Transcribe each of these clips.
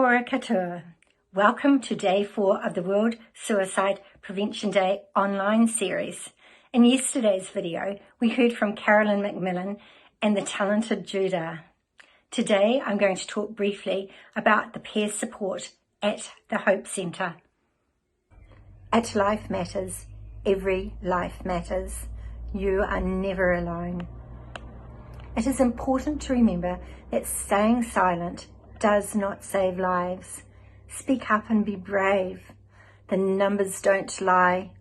Ora katoa. Welcome to Day 4 of the World Suicide Prevention Day online series. In yesterday's video, we heard from Carolyn McMillan and the talented Judah. Today, I'm going to talk briefly about the peer support at the Hope Centre. At Life Matters, every life matters. You are never alone. It is important to remember that staying silent does not save lives. Speak up and be brave. The numbers don't lie.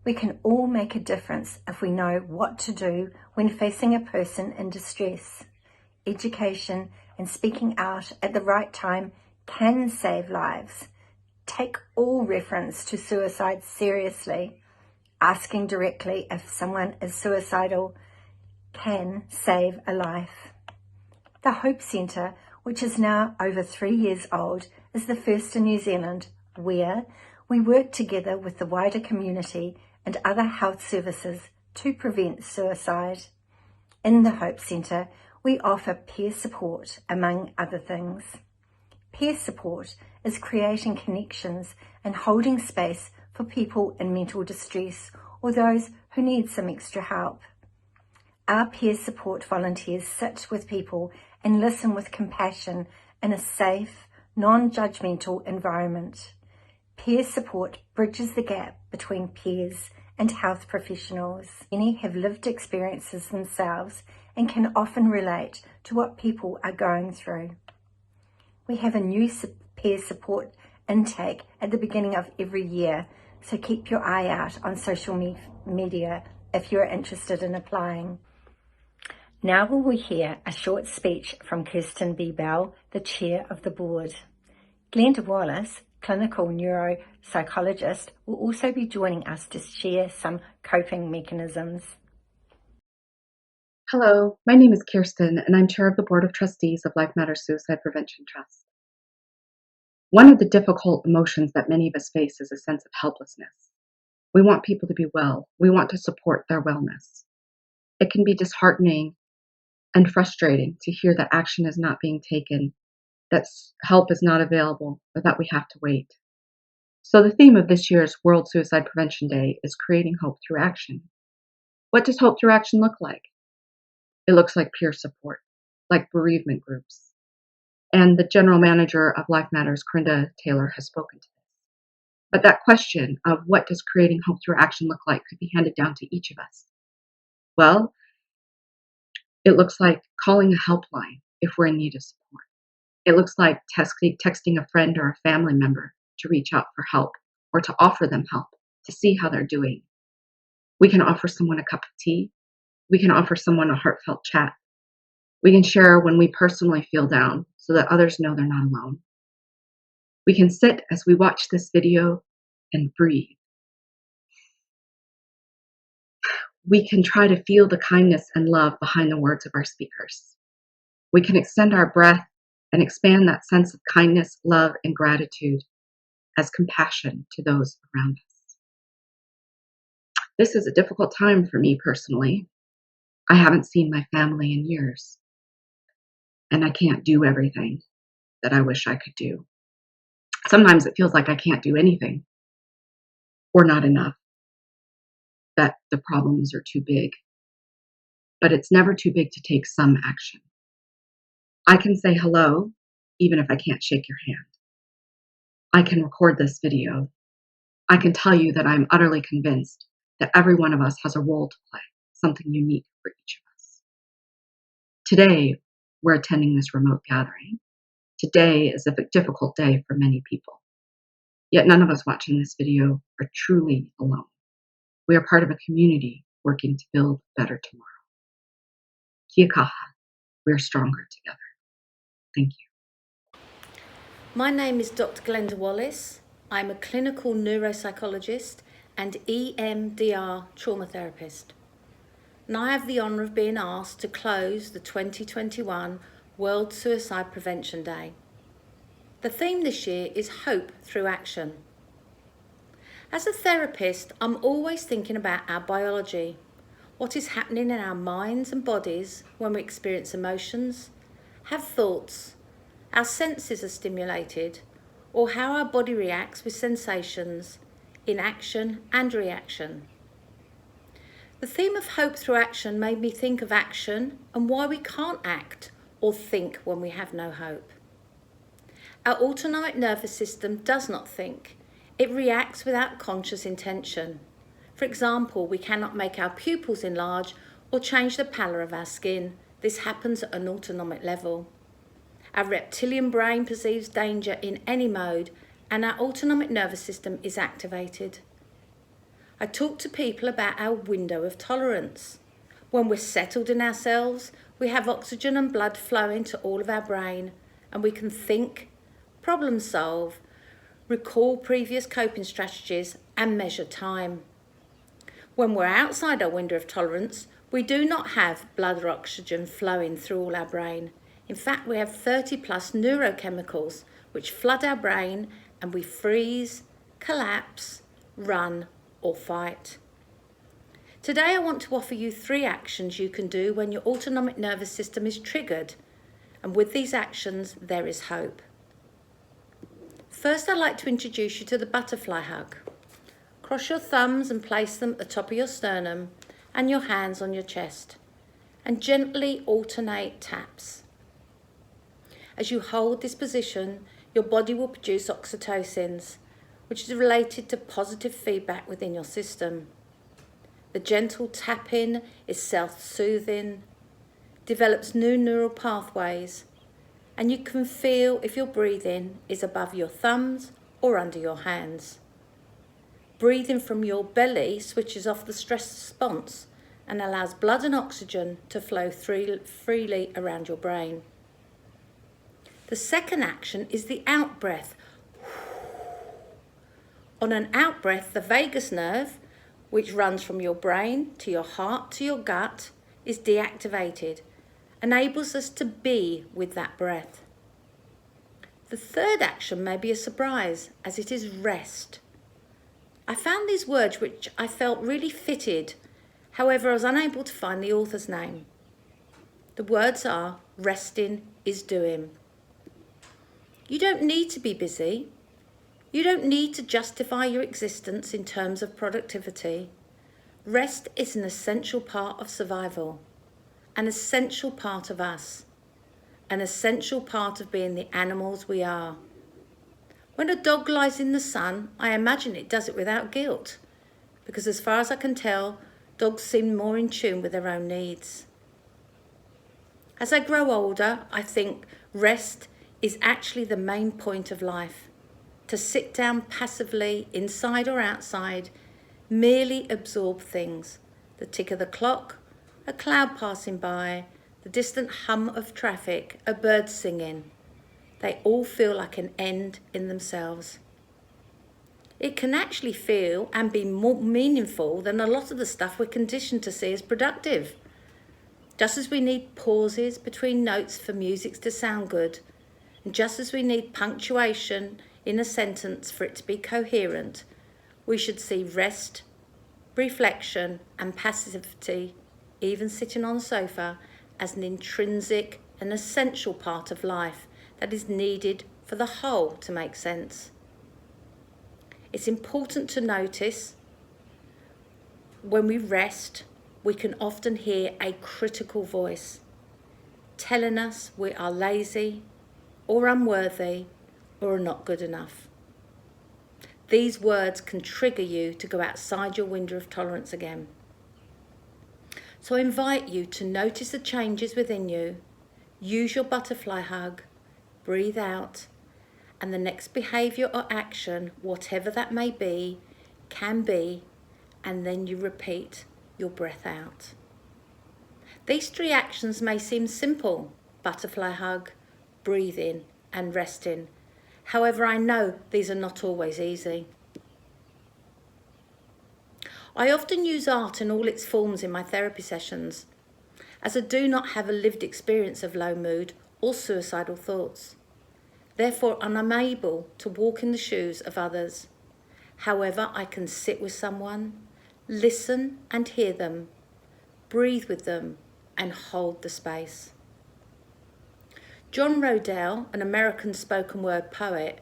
We can all make a difference if we know what to do when facing a person in distress. Education and speaking out at the right time can save lives. Take all reference to suicide seriously. Asking directly if someone is suicidal can save a life. The Hope Centre, which is now over 3 years old, is the first in New Zealand where we work together with the wider community and other health services to prevent suicide. In the Hope Centre, we offer peer support, among other things. Peer support is creating connections and holding space for people in mental distress or those who need some extra help. Our peer support volunteers sit with people and listen with compassion in a safe, non-judgmental environment. Peer support bridges the gap between peers and health professionals. Many have lived experiences themselves and can often relate to what people are going through. We have a new peer support intake at the beginning of every year, so keep your eye out on social media if you're interested in applying. Now will we hear a short speech from Kirstin Bebell, the chair of the board. Glenda Wallace, clinical neuropsychologist, will also be joining us to share some coping mechanisms. Hello, my name is Kirstin and I'm chair of the Board of Trustees of Life Matters Suicide Prevention Trust. One of the difficult emotions that many of us face is a sense of helplessness. We want people to be well. We want to support their wellness. It can be disheartening and frustrating to hear that action is not being taken, that help is not available, or that we have to wait. So the theme of this year's World Suicide Prevention Day is creating hope through action. What does hope through action look like? It looks like peer support, like bereavement groups. And the general manager of Life Matters, Glenda Taylor, has spoken to this. But that question of what does creating hope through action look like could be handed down to each of us. Well, it looks like calling a helpline if we're in need of support. It looks like texting a friend or a family member to reach out for help or to offer them help, to see how they're doing. We can offer someone a cup of tea. We can offer someone a heartfelt chat. We can share when we personally feel down so that others know they're not alone. We can sit as we watch this video and breathe. We can try to feel the kindness and love behind the words of our speakers. We can extend our breath and expand that sense of kindness, love, and gratitude as compassion to those around us. This is a difficult time for me personally. I haven't seen my family in years, and I can't do everything that I wish I could do. Sometimes it feels like I can't do anything or not enough, that the problems are too big. But it's never too big to take some action. I can say hello, even if I can't shake your hand. I can record this video. I can tell you that I'm utterly convinced that every one of us has a role to play, something unique for each of us. Today, we're attending this remote gathering. Today is a difficult day for many people. Yet none of us watching this video are truly alone. We are part of a community working to build a better tomorrow. Kia kaha. We are stronger together. Thank you. My name is Dr. Glenda Wallace. I'm a clinical neuropsychologist and EMDR trauma therapist. And I have the honour of being asked to close the 2021 World Suicide Prevention Day. The theme this year is Hope Through Action. As a therapist, I'm always thinking about our biology, what is happening in our minds and bodies when we experience emotions, have thoughts, our senses are stimulated, or how our body reacts with sensations in action and reaction. The theme of hope through action made me think of action and why we can't act or think when we have no hope. Our autonomic nervous system does not think. It reacts without conscious intention. For example, we cannot make our pupils enlarge or change the pallor of our skin. This happens at an autonomic level. Our reptilian brain perceives danger in any mode, and our autonomic nervous system is activated. I talk to people about our window of tolerance. When we're settled in ourselves, we have oxygen and blood flowing to all of our brain, and we can think, problem solve, recall previous coping strategies, and measure time. When we're outside our window of tolerance, we do not have blood or oxygen flowing through all our brain. In fact, we have 30 plus neurochemicals which flood our brain, and we freeze, collapse, run, or fight. Today I want to offer you 3 actions you can do when your autonomic nervous system is triggered, and with these actions there is hope. First, I'd like to introduce you to the butterfly hug. Cross your thumbs and place them at the top of your sternum and your hands on your chest, and gently alternate taps. As you hold this position, your body will produce oxytocins, which is related to positive feedback within your system. The gentle tapping is self-soothing, develops new neural pathways, and you can feel if your breathing is above your thumbs or under your hands. Breathing from your belly switches off the stress response and allows blood and oxygen to flow freely around your brain. The second action is the out breath. On an out breath, the vagus nerve, which runs from your brain to your heart to your gut, is deactivated, enables us to be with that breath. The third action may be a surprise, as it is rest. I found these words which I felt really fitted, however I was unable to find the author's name. The words are, resting is doing. You don't need to be busy. You don't need to justify your existence in terms of productivity. Rest is an essential part of survival, an essential part of us, an essential part of being the animals we are. When a dog lies in the sun, I imagine it does it without guilt, because as far as I can tell, dogs seem more in tune with their own needs. As I grow older, I think rest is actually the main point of life. To sit down passively, inside or outside, merely absorb things. The tick of the clock, a cloud passing by, the distant hum of traffic, a bird singing. They all feel like an end in themselves. It can actually feel and be more meaningful than a lot of the stuff we're conditioned to see as productive. Just as we need pauses between notes for music to sound good, and just as we need punctuation in a sentence for it to be coherent, we should see rest, reflection and passivity, even sitting on a sofa, as an intrinsic and essential part of life that is needed for the whole to make sense. It's important to notice when we rest, we can often hear a critical voice telling us we are lazy or unworthy or are not good enough. These words can trigger you to go outside your window of tolerance again. So I invite you to notice the changes within you, use your butterfly hug, breathe out, and the next behaviour or action, whatever that may be, can be, and then you repeat your breath out. These 3 actions may seem simple: butterfly hug, breathing, and resting. However, I know these are not always easy. I often use art in all its forms in my therapy sessions, as I do not have a lived experience of low mood or suicidal thoughts. Therefore, I'm unable to walk in the shoes of others. However, I can sit with someone, listen and hear them, breathe with them, and hold the space. John Rodell, an American spoken word poet,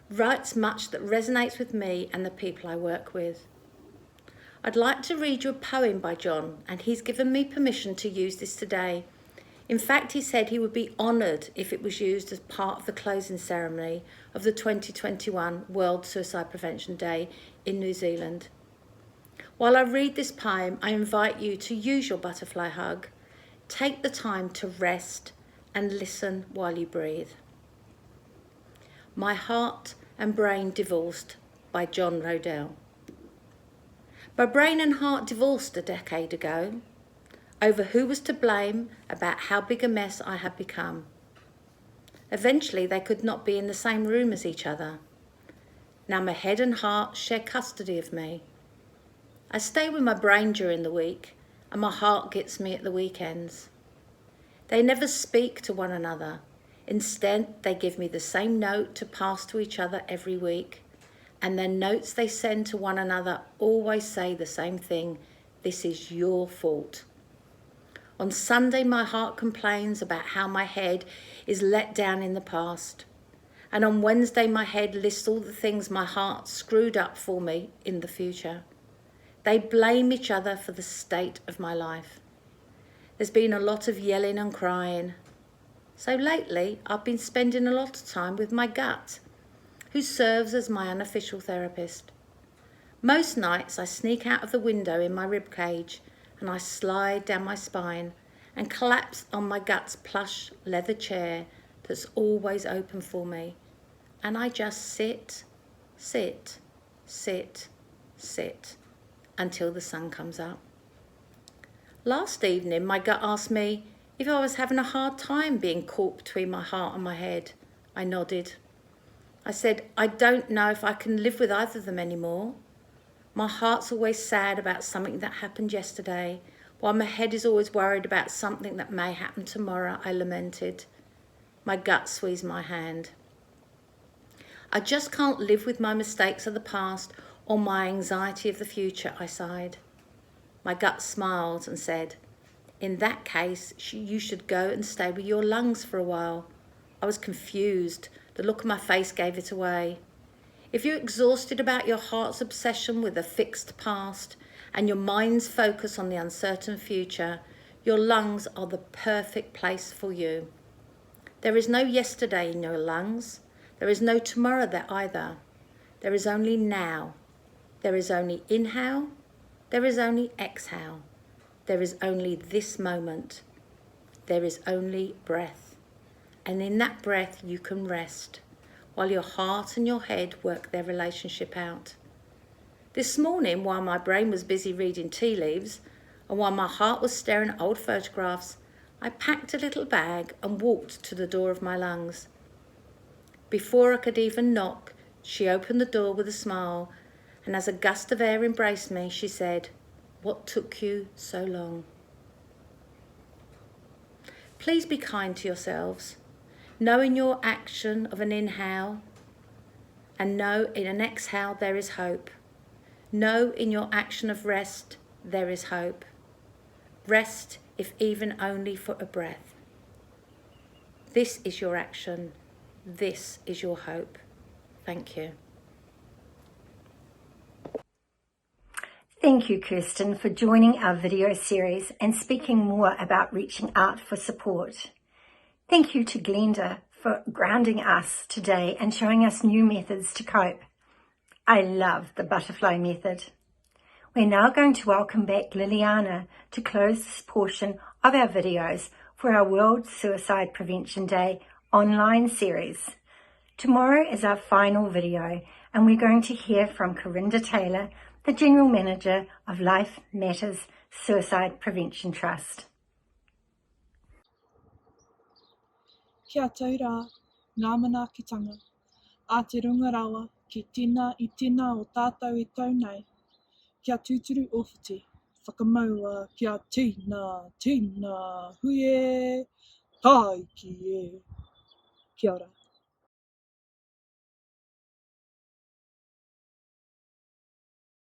writes much that resonates with me and the people I work with. I'd like to read you a poem by John, and he's given me permission to use this today. In fact, he said he would be honoured if it was used as part of the closing ceremony of the 2021 World Suicide Prevention Day in New Zealand. While I read this poem, I invite you to use your butterfly hug. Take the time to rest and listen while you breathe. My Heart and Brain Divorced by John Rodell. My brain and heart divorced a decade ago over who was to blame about how big a mess I had become. Eventually, they could not be in the same room as each other. Now my head and heart share custody of me. I stay with my brain during the week, and my heart gets me at the weekends. They never speak to one another. Instead, they give me the same note to pass to each other every week, and their notes they send to one another always say the same thing: this is your fault. On Sunday, my heart complains about how my head is let down in the past. And on Wednesday, my head lists all the things my heart screwed up for me in the future. They blame each other for the state of my life. There's been a lot of yelling and crying. So lately, I've been spending a lot of time with my gut, who serves as my unofficial therapist. Most nights, I sneak out of the window in my ribcage and I slide down my spine and collapse on my gut's plush leather chair that's always open for me. And I just sit, sit, sit, sit until the sun comes up. Last evening, my gut asked me if I was having a hard time being caught between my heart and my head. I nodded. I said, I don't know if I can live with either of them anymore. My heart's always sad about something that happened yesterday, while my head is always worried about something that may happen tomorrow, I lamented. My gut squeezed my hand. I just can't live with my mistakes of the past or my anxiety of the future, I sighed. My gut smiled and said, in that case, you should go and stay with your lungs for a while. I was confused. The look on my face gave it away. If you're exhausted about your heart's obsession with a fixed past and your mind's focus on the uncertain future, your lungs are the perfect place for you. There is no yesterday in your lungs. There is no tomorrow there either. There is only now. There is only inhale. There is only exhale. There is only this moment. There is only breath. And in that breath you can rest while your heart and your head work their relationship out. This morning, while my brain was busy reading tea leaves and while my heart was staring at old photographs, I packed a little bag and walked to the door of my lungs. Before I could even knock, she opened the door with a smile, and as a gust of air embraced me, she said, "What took you so long?" Please be kind to yourselves. Know in your action of an inhale, and know in an exhale there is hope. Know in your action of rest there is hope. Rest, if even only for a breath. This is your action. This is your hope. Thank you. Thank you, Kirstin, for joining our video series and speaking more about reaching out for support. Thank you to Glenda for grounding us today and showing us new methods to cope. I love the butterfly method. We're now going to welcome back Lillieana to close this portion of our videos for our World Suicide Prevention Day online series. Tomorrow is our final video, and we're going to hear from Corinda Taylor, the General Manager of Life Matters Suicide Prevention Trust. Kia taura, ngā manaakitanga, a te runga rawa ki tina I tina o tātou I tau nei. Kia tūturu ōwhiti, whakamaua kia tina, tina, huie, tai ki e. Kia ora.